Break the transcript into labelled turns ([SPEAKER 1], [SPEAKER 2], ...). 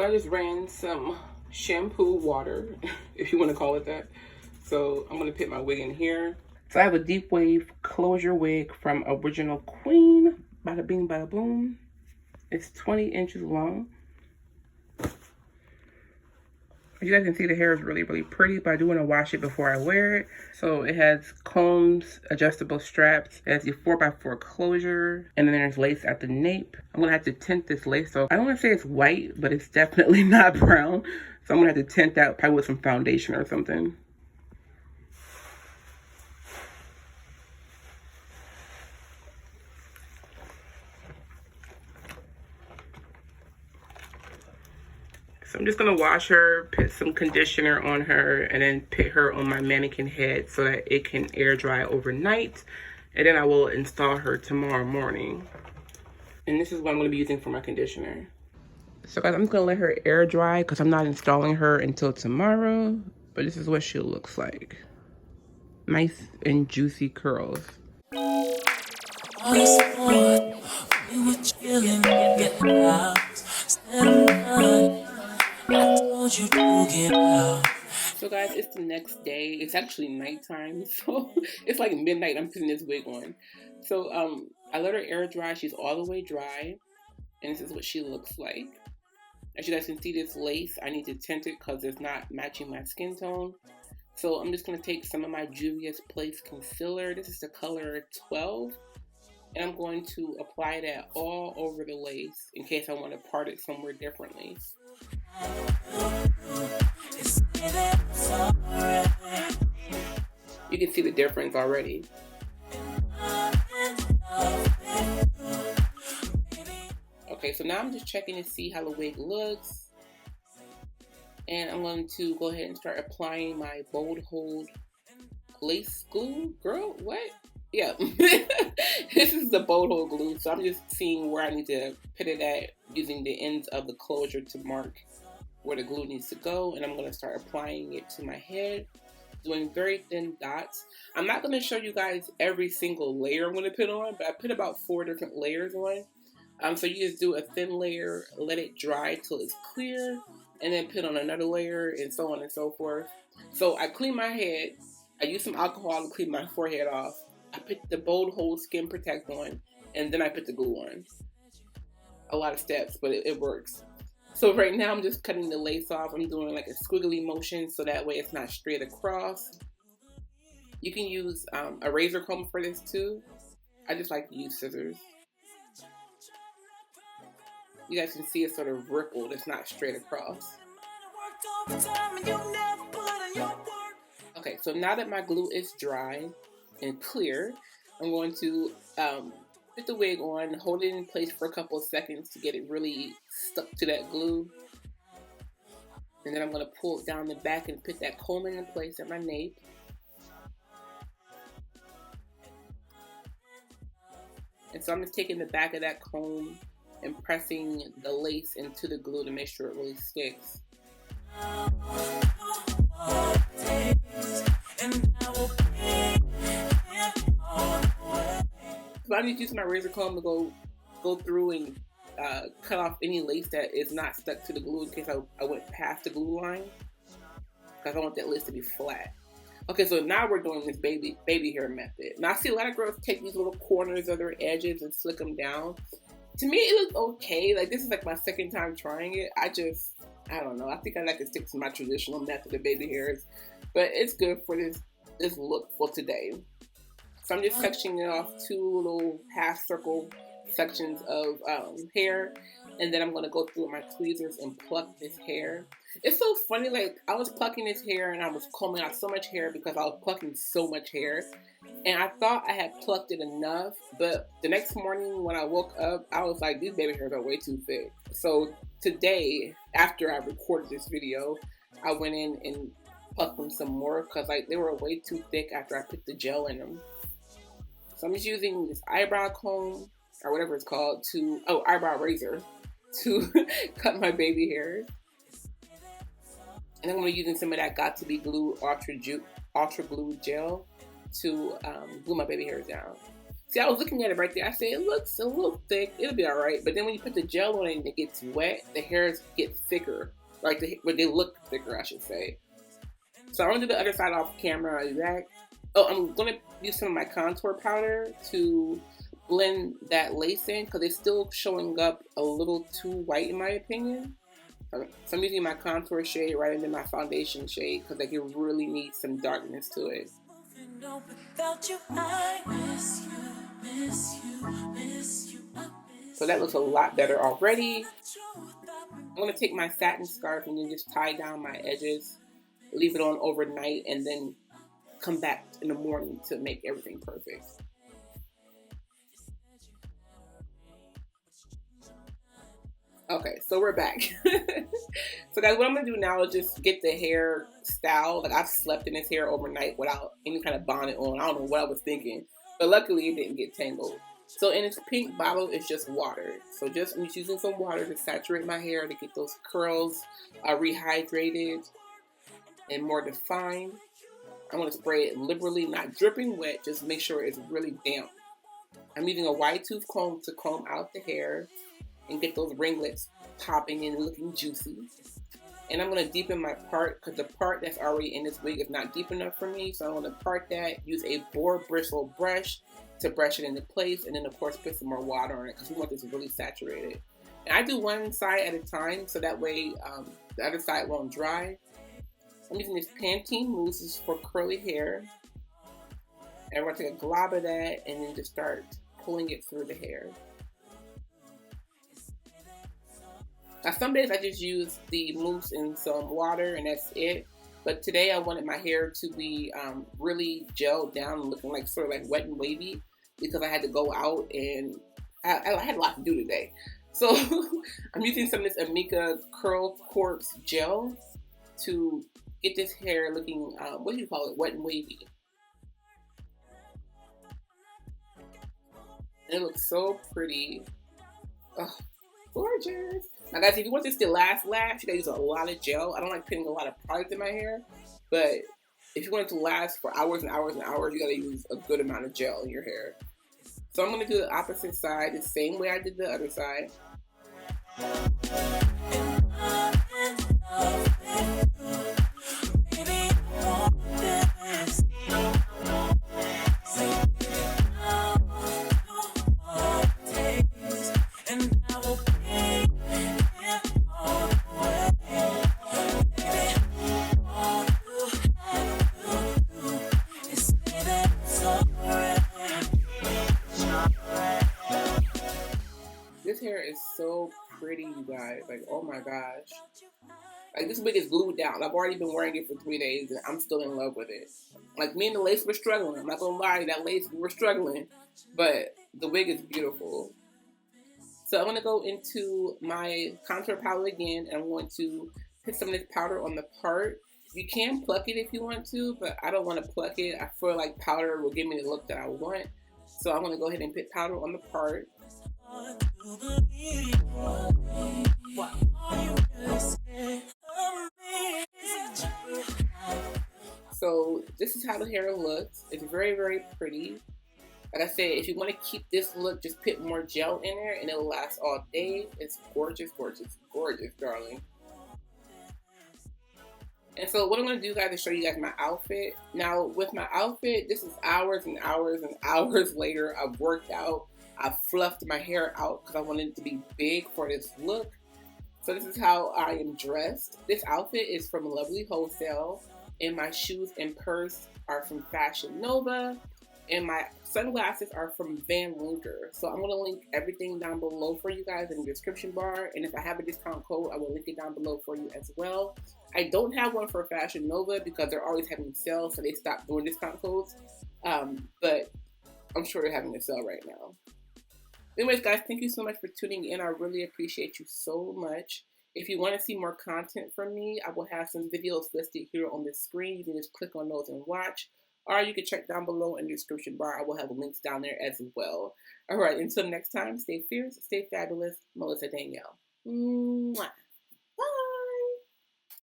[SPEAKER 1] I just ran some shampoo water, if you want to call it that. So I'm going to put my wig in here. So I have a deep wave closure wig from Original Queen. Bada bing, bada boom. It's 20 inches long. As you guys can see, the hair is really, really pretty, but I do want to wash it before I wear it. So it has combs, adjustable straps, it has the 4x4 closure, and then there's lace at the nape. I'm going to have to tint this lace. So I don't want to say it's white, but it's definitely not brown. So I'm going to have to tint that probably with some foundation or something. So I'm just gonna wash her, put some conditioner on her, and then put her on my mannequin head so that it can air dry overnight. And then I will install her tomorrow morning. And this is what I'm gonna be using for my conditioner. So guys, I'm just gonna let her air dry because I'm not installing her until tomorrow. But this is what she looks like. Nice and juicy curls. So guys, it's the next day. It's actually nighttime, so it's like midnight. I'm putting this wig on. So I let her air dry. She's all the way dry, and this is what she looks like. As you guys can see, this lace, I need to tint it because it's not matching my skin tone. So I'm just gonna take some of my Juvia's Place concealer. This is the color 12. And I'm going to apply that all over the lace in case I want to part it somewhere differently. You can see the difference already. Okay, so now I'm just checking to see how the wig looks. And I'm going to go ahead and start applying my Bold Hold lace glue. Girl, what? Yeah, this is the Bold Hold glue. So I'm just seeing where I need to put it at using the ends of the closure to mark where the glue needs to go. And I'm going to start applying it to my head, doing very thin dots. I'm not going to show you guys every single layer I'm going to put on, but I put about 4 different layers on. So you just do a thin layer, let it dry till it's clear, and then put on another layer and so on and so forth. So I clean my head. I use some alcohol to clean my forehead off. I put the Bold Hold Skin Protect on, and then I put the glue on. A lot of steps, but it works. So right now I'm just cutting the lace off. I'm doing like a squiggly motion so that way it's not straight across. You can use a razor comb for this too. I just like to use scissors. You guys can see it's sort of rippled. It's not straight across. Okay, so now that my glue is dry and clear, I'm going to put the wig on, hold it in place for a couple of seconds to get it really stuck to that glue. And then I'm going to pull it down the back and put that combing in place at my nape. And so I'm just taking the back of that comb and pressing the lace into the glue to make sure it really sticks. So I'm just using my razor comb to go through and cut off any lace that is not stuck to the glue in case I went past the glue line, because I want that lace to be flat. Okay, so now we're doing this baby hair method. Now I see a lot of girls take these little corners of their edges and slick them down. To me, it looks okay. Like, this is like my second time trying it. I don't know. I think I like to stick to my traditional method of baby hairs, but it's good for this look for today. So I'm just sectioning off 2 little half circle sections of hair, and then I'm going to go through my tweezers and pluck this hair. It's so funny, like, I was plucking this hair and I was combing out so much hair because I was plucking so much hair, and I thought I had plucked it enough, but the next morning when I woke up, I was like, these baby hairs are way too thick. So today, after I recorded this video, I went in and plucked them some more because like they were way too thick after I put the gel in them. So I'm just using this eyebrow comb, or whatever it's called, eyebrow razor, to cut my baby hairs. And I'm going to be using some of that Got To Be Glue Ultra Glue Gel to glue my baby hairs down. See, I was looking at it right there. I said, it looks a little thick. It'll be all right. But then when you put the gel on it and it gets wet, the hairs get thicker. Like, they look thicker, I should say. So I'm going to do the other side off camera. I'll be back. Oh, I'm going to use some of my contour powder to blend that lace in because it's still showing up a little too white in my opinion. So I'm using my contour shade right into my foundation shade because like, it really needs some darkness to it. So that looks a lot better already. I'm going to take my satin scarf and then just tie down my edges, leave it on overnight, and then come back in the morning to make everything perfect. Okay, so we're back. So guys, what I'm gonna do now is just get the hair styled. Like I've slept in this hair overnight without any kind of bonnet on. I don't know what I was thinking, but luckily it didn't get tangled. So in this pink bottle, it's just water. So I'm just using some water to saturate my hair to get those curls rehydrated and more defined. I'm gonna spray it liberally, not dripping wet, just make sure it's really damp. I'm using a wide tooth comb to comb out the hair and get those ringlets popping and looking juicy. And I'm going to deepen my part because the part that's already in this wig is not deep enough for me. So I'm going to part that, use a boar bristle brush to brush it into place, and then of course put some more water on it because we want this really saturated. And I do one side at a time so that way the other side won't dry. I'm using this Tinting mousse. This is for curly hair. And I'm going to take a glob of that and then just start pulling it through the hair. Now some days I just use the mousse and some water and that's it. But today I wanted my hair to be really gelled down and looking like sort of like wet and wavy because I had to go out and I had a lot to do today. So I'm using some of this Amika Curl Corpse gel to get this hair looking, what do you call it, wet and wavy. And it looks so pretty. Oh, gorgeous. Now guys, if you want this to last, you gotta use a lot of gel. I don't like putting a lot of product in my hair, but if you want it to last for hours and hours and hours, you gotta use a good amount of gel in your hair. So I'm gonna do the opposite side the same way I did the other side. This hair is so pretty, you guys. Like, oh my gosh. Like, this wig is glued down. I've already been wearing it for 3 days, and I'm still in love with it. Like, me and the lace were struggling. I'm not gonna lie, that lace, we were struggling. But the wig is beautiful. So I'm gonna go into my contour palette again, and I'm going to put some of this powder on the part. You can pluck it if you want to, but I don't want to pluck it. I feel like powder will give me the look that I want. So I'm gonna go ahead and put powder on the part. So this is how the hair looks. It's very, very pretty. Like I said, if you want to keep this look, just put more gel in there and it'll last all day. It's gorgeous, gorgeous, gorgeous, darling. And so what I'm going to do, guys, is show you guys my outfit. Now, with my outfit, this is hours and hours and hours later. I've worked out. I fluffed my hair out because I wanted it to be big for this look. So this is how I am dressed. This outfit is from Lovely Wholesale, and my shoes and purse are from Fashion Nova, and my sunglasses are from Van Linker. So I'm going to link everything down below for you guys in the description bar, and if I have a discount code, I will link it down below for you as well. I don't have one for Fashion Nova because they're always having sales, so they stopped doing discount codes, but I'm sure they're having a sale right now. Anyways, guys, thank you so much for tuning in. I really appreciate you so much. If you want to see more content from me, I will have some videos listed here on the screen. You can just click on those and watch. Or you can check down below in the description bar. I will have links down there as well. All right, until next time, stay fierce, stay fabulous. Melissa Danielle. Mwah.